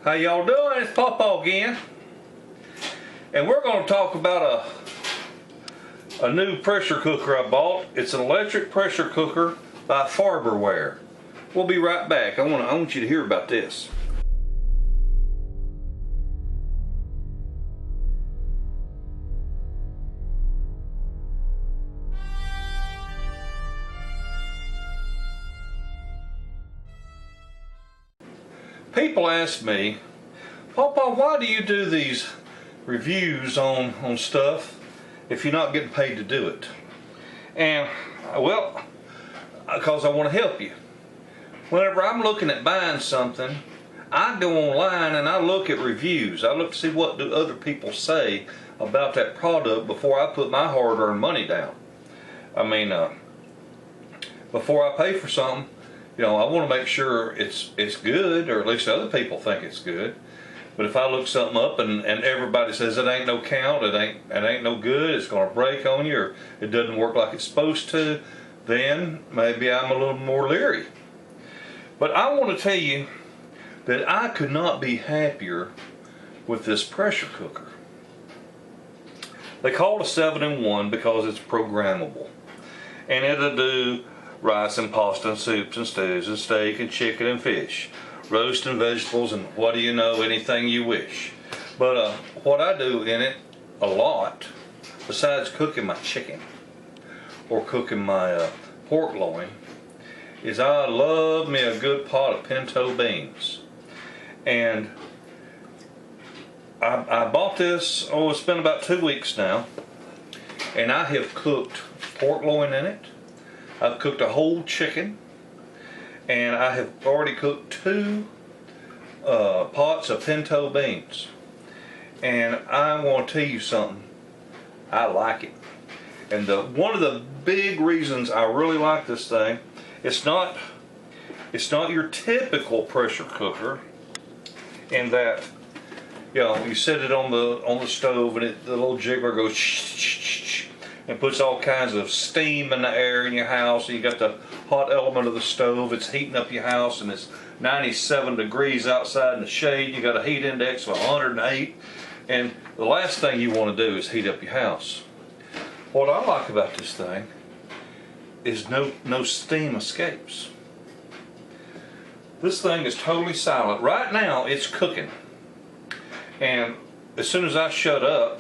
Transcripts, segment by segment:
How y'all doing? It's PawPaw again. And we're going to talk about a new pressure cooker I bought. It's an electric pressure cooker by Farberware. We'll be right back. I want you to hear about this. People ask me, PawPaw, why do you do these reviews on stuff if you're not getting paid to do it? And well, because I want to help you. Whenever I'm looking at buying something, I go online and I look at reviews. I look to see what do other people say about that product before I put my hard-earned money down. I mean, before I pay for something, you know, I want to make sure it's good, or at least other people think it's good. But if I look something up and everybody says it ain't no count, it ain't no good, it's going to break on you, or it doesn't work like it's supposed to, then maybe I'm a little more leery. But I want to tell you that I could not be happier with this pressure cooker. They call it a 7-in-1 because it's programmable, and it'll do rice and pasta and soups and stews and steak and chicken and fish, roast and vegetables, and what do you know, anything you wish. But what I do in it a lot, besides cooking my chicken or cooking my pork loin, is I love me a good pot of pinto beans. And I bought this, it's been about 2 weeks now, and I have cooked pork loin in it. I've cooked a whole chicken, and I have already cooked 2 pots of pinto beans. And I want to tell you something, I like it. And one of the big reasons I really like this thing, it's not your typical pressure cooker, in that, you know, you set it on the stove and the little jiggler goes shh, and puts all kinds of steam in the air in your house, and you got the hot element of the stove, it's heating up your house, and it's 97 degrees outside in the shade, you got a heat index of 108, and the last thing you want to do is heat up your house. What I like about this thing is no steam escapes. This thing is totally silent. Right now it's cooking, and as soon as I shut up,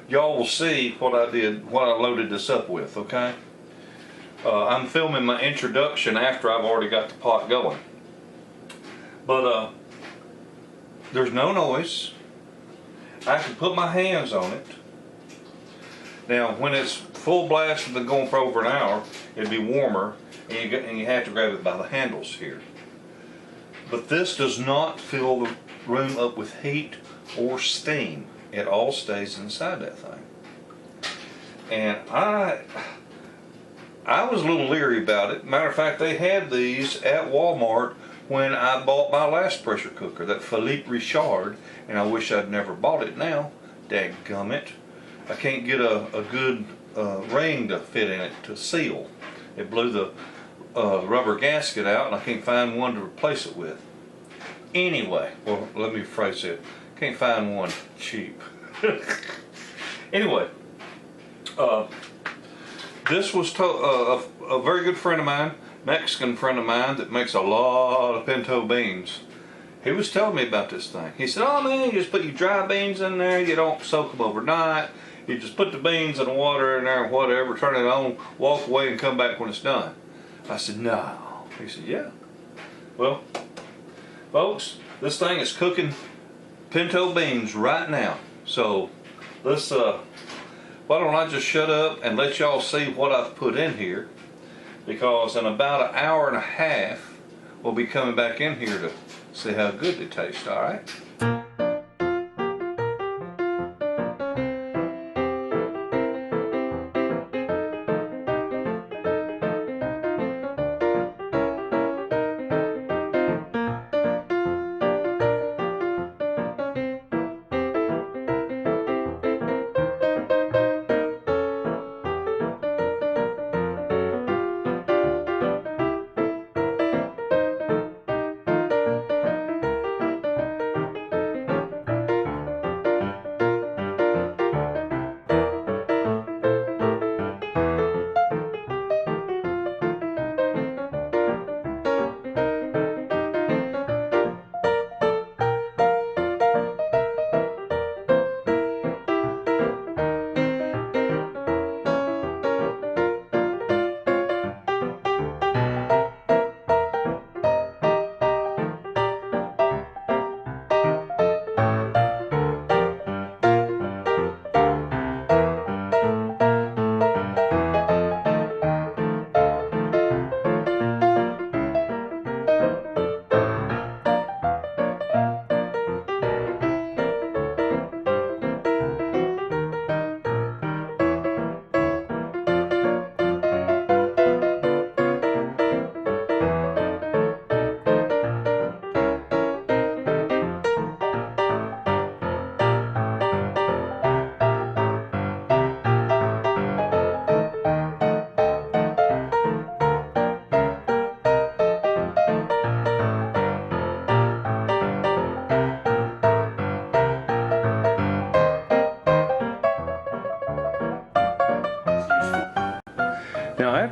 y'all will see what I did, what I loaded this up with, okay? I'm filming my introduction after I've already got the pot going. But there's no noise. I can put my hands on it. Now, when it's full blast and been going for over an hour, it'd be warmer, and you have to grab it by the handles here. But this does not fill the room up with heat or steam. It all stays inside that thing. And I was a little leery about it. Matter of fact, they had these at Walmart when I bought my last pressure cooker, that Philippe Richard, and I wish I'd never bought it now. Dadgummit. I can't get a good ring to fit in it to seal. It blew the rubber gasket out, and I can't find one to replace it with. Anyway, well, let me rephrase it. Can't find one cheap. Anyway, this was a very good friend of mine, Mexican friend of mine that makes a lot of pinto beans. He was telling me about this thing. He said, oh man, you just put your dry beans in there, you don't soak them overnight, you just put the beans in the water in there and whatever, turn it on, walk away and come back when it's done. I said, no. He said, yeah. Well, folks, this thing is cooking pinto beans right now. So let's why don't I just shut up and let y'all see what I've put in here, because in about an hour and a half we'll be coming back in here to see how good they taste. All right.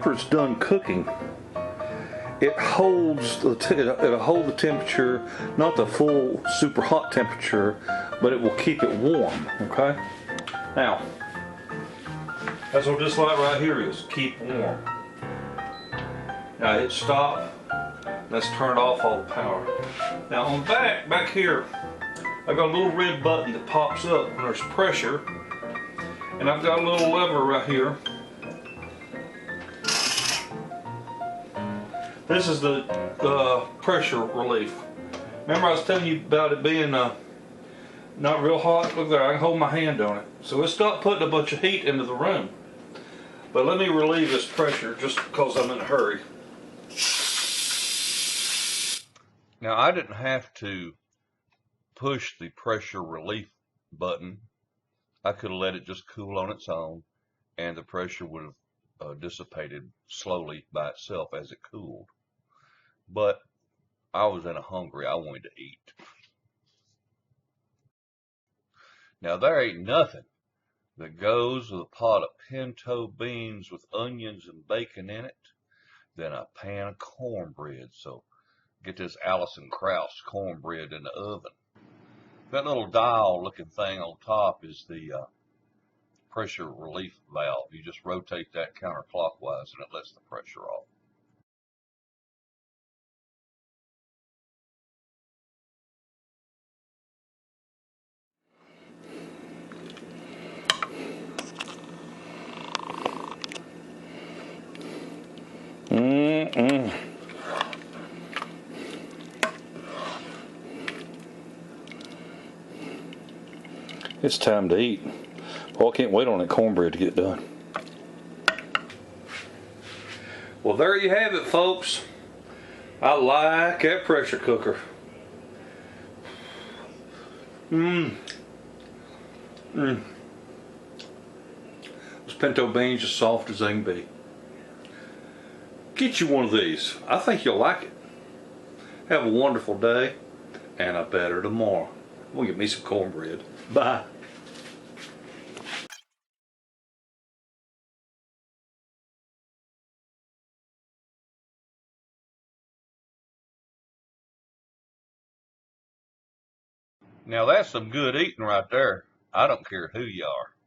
after it's done cooking, it holds it'll hold the temperature, not the full super hot temperature, but it will keep it warm. Okay. Now, that's what this light right here is. Keep warm. Now hit stop. Let's turn off all the power. Now on back here, I've got a little red button that pops up when there's pressure, and I've got a little lever right here. This is the pressure relief. Remember I was telling you about it being not real hot? Look there, I can hold my hand on it. So it's not putting a bunch of heat into the room. But let me relieve this pressure just because I'm in a hurry. Now I didn't have to push the pressure relief button. I could have let it just cool on its own, and the pressure would have dissipated slowly by itself as it cooled. But I was in a hungry, I wanted to eat. Now there ain't nothing that goes with a pot of pinto beans with onions and bacon in it than a pan of cornbread. So get this Allison Krauss cornbread in the oven. That little dial looking thing on top is the pressure relief valve. You just rotate that counterclockwise and it lets the pressure off. It's time to eat. Well, I can't wait on that cornbread to get done. Well, there you have it, folks. I like that pressure cooker. Those pinto beans as soft as they can be. Get you one of these. I think you'll like it. Have a wonderful day and a better tomorrow. We'll get me some cornbread. Bye. Now that's some good eating right there. I don't care who you are.